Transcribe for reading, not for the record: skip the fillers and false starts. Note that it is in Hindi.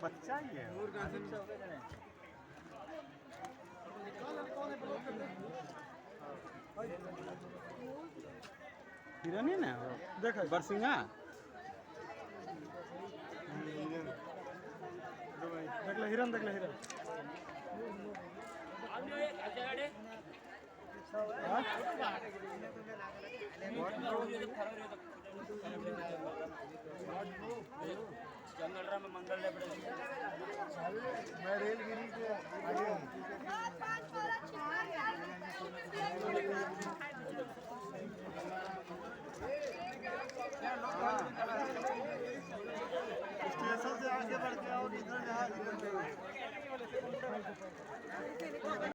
बच्चा ही है हिरन ही ना देख बरसिंगा देख ले हिरन जंगल में मंगल मैं रेलगिरी के आगे हूँ।